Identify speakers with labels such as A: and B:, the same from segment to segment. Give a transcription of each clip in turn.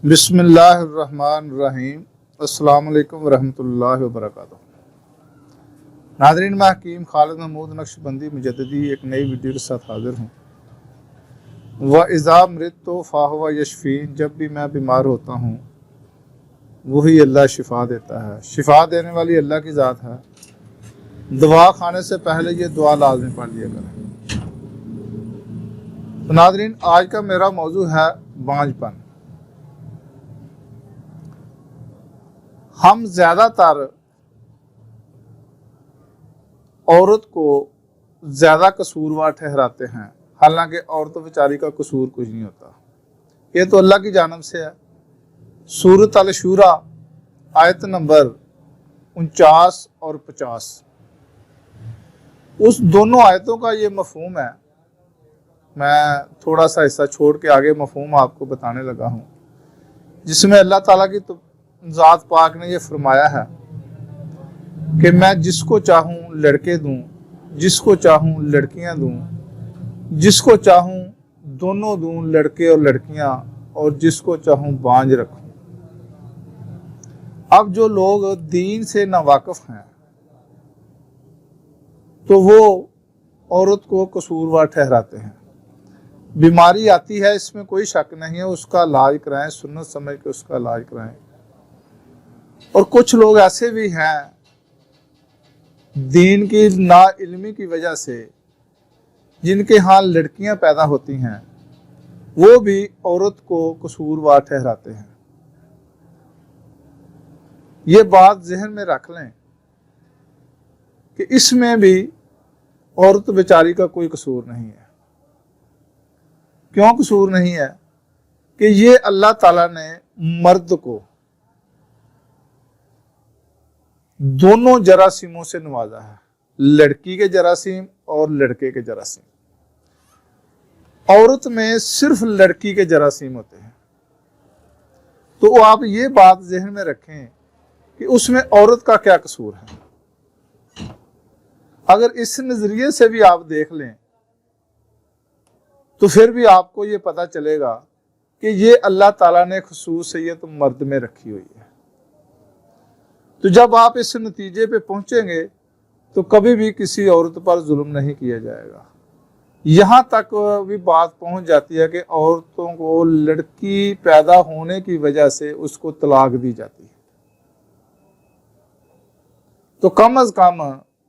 A: बिस्मिल्लाहिर्रहमानिर्रहीम। अस्सलाम वालेकुम वरहमतुल्लाहि वबरकातुहू। नाज़रीन, मैं हकीम खालिद महमूद नक्शबंदी मुजद्दिदी एक नई वीडियो के साथ हाजिर हूँ। व इज़ा मरिदतु फ़हुव यशफ़ीन, जब भी मैं बीमार होता हूँ वही अल्लाह शिफा देता है। शिफा देने वाली अल्लाह की ज़ात है। दवा खाने से पहले ये दुआ लाज़मी पढ़ लिया करें। तो नाज़रीन, आज का मेरा मौजू है बांझपन। हम ज़्यादातर औरत को ज़्यादा कसूरवार ठहराते हैं, हालांकि औरत बेचारी का कसूर कुछ नहीं होता। ये तो अल्लाह की जानब से है। सूरत अल शूरा आयत नंबर 49 और 50, उस दोनों आयतों का ये मफहूम है। मैं थोड़ा सा हिस्सा छोड़ के आगे मफहूम आपको बताने लगा हूँ, जिसमें अल्लाह ताला की तो ज़ात पाक ने ये फरमाया है कि मैं जिसको चाहूँ लड़के दूँ, जिसको चाहूँ लड़कियाँ दूँ, जिसको चाहूँ दोनों दूँ, लड़के और लड़कियाँ, और जिसको चाहूँ बांझ रखूँ। अब जो लोग दीन से नावाकिफ हैं तो वो औरत को कसूरवार ठहराते हैं। बीमारी आती है, इसमें कोई शक नहीं है, उसका इलाज कराएं, सुन्नत समझ के उसका इलाज कराएं। और कुछ लोग ऐसे भी हैं दीन की ना इल्मी की वजह से, जिनके यहाँ लड़कियां पैदा होती हैं, वो भी औरत को कसूरवार ठहराते हैं। ये बात जहन में रख लें कि इसमें भी औरत बेचारी का कोई कसूर नहीं है। क्यों कसूर नहीं है? कि ये अल्लाह ताला ने मर्द को दोनों जरासीमों से नवाजा है, लड़की के जरासीम और लड़के के जरासीम। औरत में सिर्फ लड़की के जरासीम होते हैं। तो आप ये बात जहन में रखें कि उसमें औरत का क्या कसूर है। अगर इस नजरिए से भी आप देख लें तो फिर भी आपको ये पता चलेगा कि ये अल्लाह ताला ने खुसूसियत मर्द में रखी हुई है। तो जब आप इस नतीजे पे पहुंचेंगे तो कभी भी किसी औरत पर जुल्म नहीं किया जाएगा। यहाँ तक भी बात पहुंच जाती है कि औरतों को लड़की पैदा होने की वजह से उसको तलाक दी जाती है। तो कम अज कम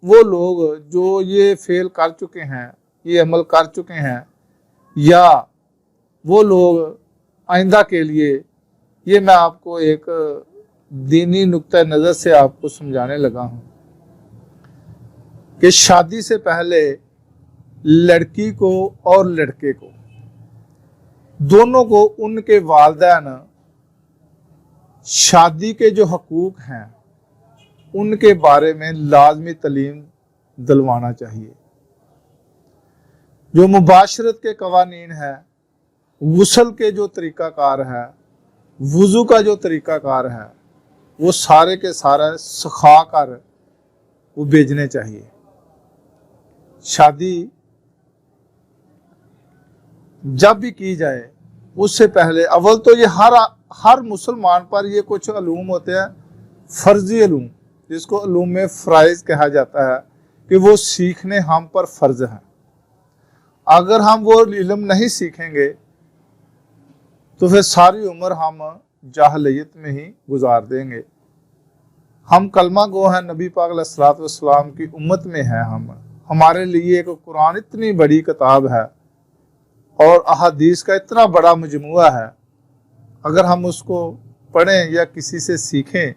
A: वो लोग जो ये फेल कर चुके हैं, ये अमल कर चुके हैं, या वो लोग आइंदा के लिए, ये मैं आपको एक दीनी नुक्ता नज़र से आपको समझाने लगा हूं कि शादी से पहले लड़की को और लड़के को दोनों को उनके वालिदैन शादी के जो हकूक हैं उनके बारे में लाजमी तालीम दिलवाना चाहिए। जो मुबाशरत के कवानीन है, गुस्ल के जो तरीक़ाकार है, वुज़ू का जो तरीक़ाकार है, वो सारे के सारे सिखा कर वो भेजने चाहिए। शादी जब भी की जाए उससे पहले अव्वल तो ये हर मुसलमान पर ये कुछ अलूम होते हैं, फर्जी अलूम, जिसको अलूम में फ़राइज़ कहा जाता है, कि वो सीखने हम पर फ़र्ज हैं। अगर हम वो इल्म नहीं सीखेंगे तो फिर सारी उम्र हम जाहलियत में ही गुजार देंगे। हम कलमा गो हैं, नबी पाक अलैहिस्सलातु वस्सलाम की उम्मत में हैं। हमारे लिए एक कुरान इतनी बड़ी किताब है और अहादीस का इतना बड़ा मजमुआ है। अगर हम उसको पढ़ें या किसी से सीखें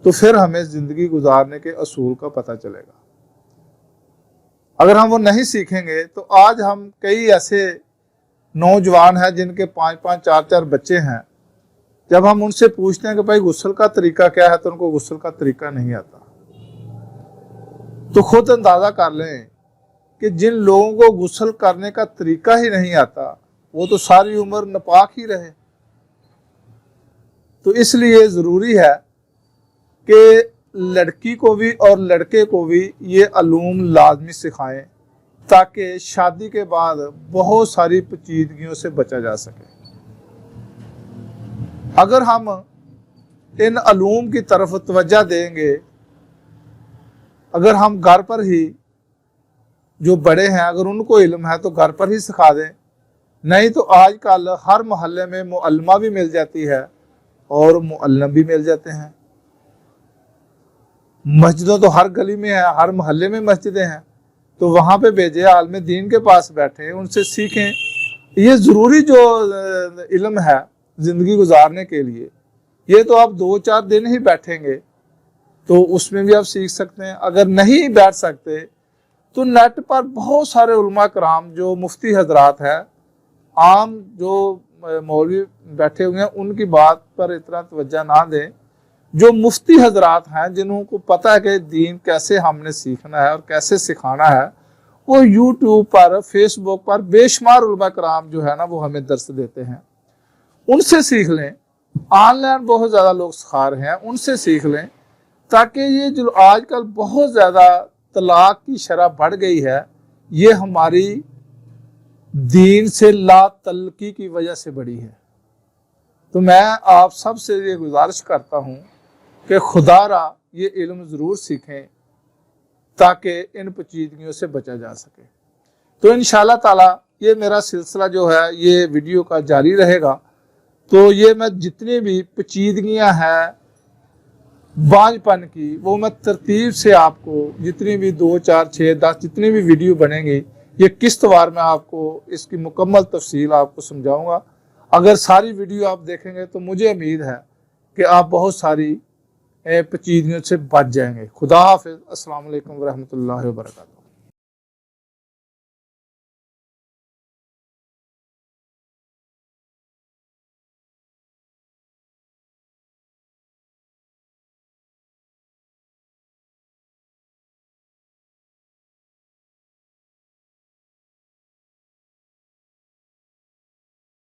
A: तो फिर हमें ज़िंदगी गुजारने के असूल का पता चलेगा। अगर हम वो नहीं सीखेंगे तो आज हम कई ऐसे नौजवान हैं जिनके 5-5, 4-4 बच्चे हैं। जब हम उनसे पूछते हैं कि भाई गुस्ल का तरीका क्या है, तो उनको गुस्ल का तरीका नहीं आता। तो खुद अंदाजा कर लें कि जिन लोगों को गुस्ल करने का तरीका ही नहीं आता वो तो सारी उम्र नापाक ही रहे। तो इसलिए ज़रूरी है कि लड़की को भी और लड़के को भी ये अलूम लाजमी सिखाएं, ताकि शादी के बाद बहुत सारी पेचीदगियों से बचा जा सके। अगर हम इन अलूम की तरफ तवज्जो देंगे, अगर हम घर पर ही जो बड़े हैं अगर उनको इल्म है तो घर पर ही सिखा दें, नहीं तो आजकल हर मोहल्ले में मुअल्लिमा भी मिल जाती है और मुअल्लिम भी मिल जाते हैं। मस्जिदों तो हर गली में है, हर मोहल्ले में मस्जिदें हैं, तो वहाँ पे भेजे, आलिम दीन के पास बैठे, उनसे सीखें। ये ज़रूरी जो इल्म है ज़िंदगी गुजारने के लिए, ये तो आप 2-4 दिन ही बैठेंगे तो उसमें भी आप सीख सकते हैं। अगर नहीं बैठ सकते तो नेट पर बहुत सारे उलमा कराम जो मुफ्ती हजरात हैं, आम जो मौलवी बैठे हुए हैं, उनकी बात पर इतना तवज्जो ना दें। जो मुफ्ती हजरात हैं जिन्हों को पता है कि दीन कैसे हमने सीखना है और कैसे सिखाना है, वो यूट्यूब पर, फेसबुक पर बेशुमार उलमा कराम जो है ना वो हमें दर्स देते हैं। उनसे सीख लें। ऑनलाइन बहुत ज़्यादा लोग सिखा रहे हैं, उनसे सीख लें, ताकि ये जो आजकल बहुत ज़्यादा तलाक की शरह बढ़ गई है, ये हमारी दीन से ला तल्की की वजह से बढ़ी है। तो मैं आप सब से ये गुजारिश करता हूँ कि खुदारा ये इल्म ज़रूर सीखें ताकि इन पेचीदगियों से बचा जा सके। तो इंशाअल्लाह ताला ये मेरा सिलसिला जो है ये वीडियो का जारी रहेगा। तो ये मैं जितनी भी पेचीदगियाँ हैं बांझपन की, वो मैं तरतीब से आपको जितनी भी 2, 4, 6, 10 जितनी भी वीडियो बनेंगी, ये किस्तवार में आपको इसकी मुकम्मल तफसील आपको समझाऊंगा। अगर सारी वीडियो आप देखेंगे तो मुझे उम्मीद है कि आप बहुत सारी पेचीदगियों से बच जाएंगे। खुदा हाफिज़। अस्सलाम वालेकुम व रहमतुल्लाहि व बरकातहू।